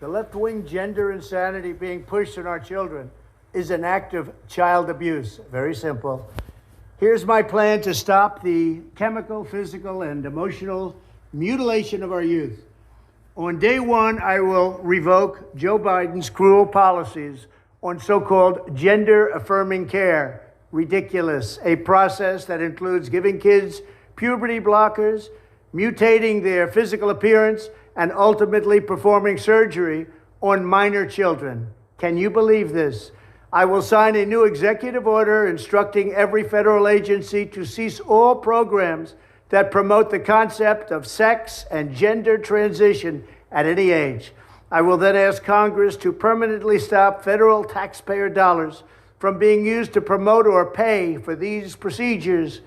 The left-wing gender insanity being pushed on our children is an act of child abuse. Very simple. Here's my plan to stop the chemical, physical, and emotional mutilation of our youth. On day one, I will revoke Joe Biden's cruel policies on so-called gender-affirming care. Ridiculous. A process that includes giving kids puberty blockers, mutating their physical appearance, and ultimately performing surgery on minor children. Can you believe this? I will sign a new executive order instructing every federal agency to cease all programs that promote the concept of sex and gender transition at any age. I will then ask Congress to permanently stop federal taxpayer dollars from being used to promote or pay for these procedures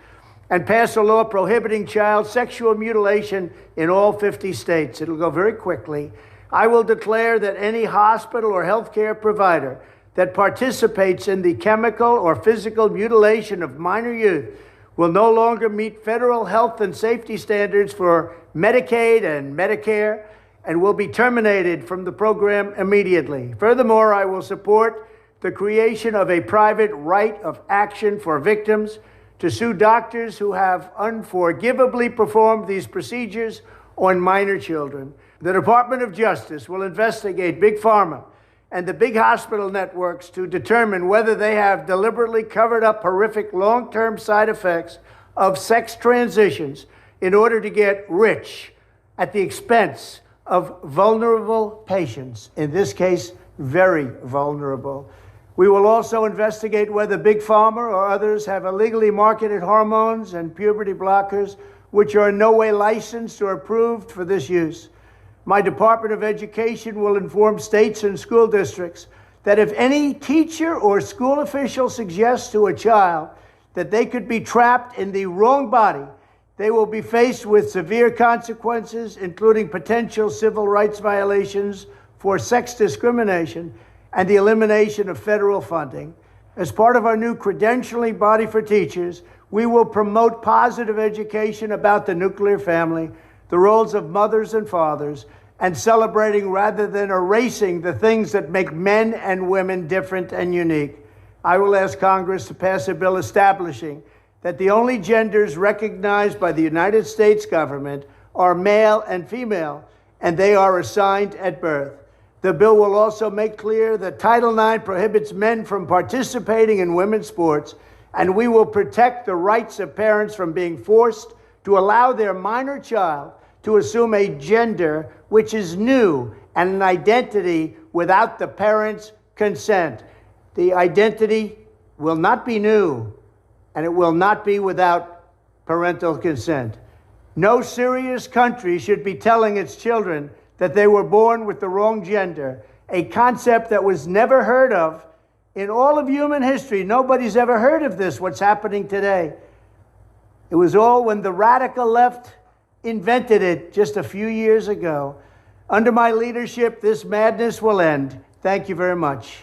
and pass a law prohibiting child sexual mutilation in all 50 states. It'll go very quickly. I will declare that any hospital or healthcare provider that participates in the chemical or physical mutilation of minor youth will no longer meet federal health and safety standards for Medicaid and Medicare and will be terminated from the program immediately. Furthermore, I will support the creation of a private right of action for victims to sue doctors who have unforgivably performed these procedures on minor children. The Department of Justice will investigate Big Pharma and the big hospital networks to determine whether they have deliberately covered up horrific long-term side effects of sex transitions in order to get rich at the expense of vulnerable patients, in this case, very vulnerable. We will also investigate whether Big Pharma or others have illegally marketed hormones and puberty blockers, which are in no way licensed or approved for this use. My Department of Education will inform states and school districts that if any teacher or school official suggests to a child that they could be trapped in the wrong body, they will be faced with severe consequences, including potential civil rights violations for sex discrimination and the elimination of federal funding. As part of our new credentialing body for teachers, we will promote positive education about the nuclear family, the roles of mothers and fathers, and celebrating rather than erasing the things that make men and women different and unique. I will ask Congress to pass a bill establishing that the only genders recognized by the United States government are male and female, and they are assigned at birth. The bill will also make clear that Title IX prohibits men from participating in women's sports, and we will protect the rights of parents from being forced to allow their minor child to assume a gender which is new and an identity without the parents' consent. The identity will not be new, and it will not be without parental consent. No serious country should be telling its children that they were born with the wrong gender, a concept that was never heard of in all of human history. Nobody's ever heard of this, what's happening today. It was all when the radical left invented it just a few years ago. Under my leadership, this madness will end. Thank you very much.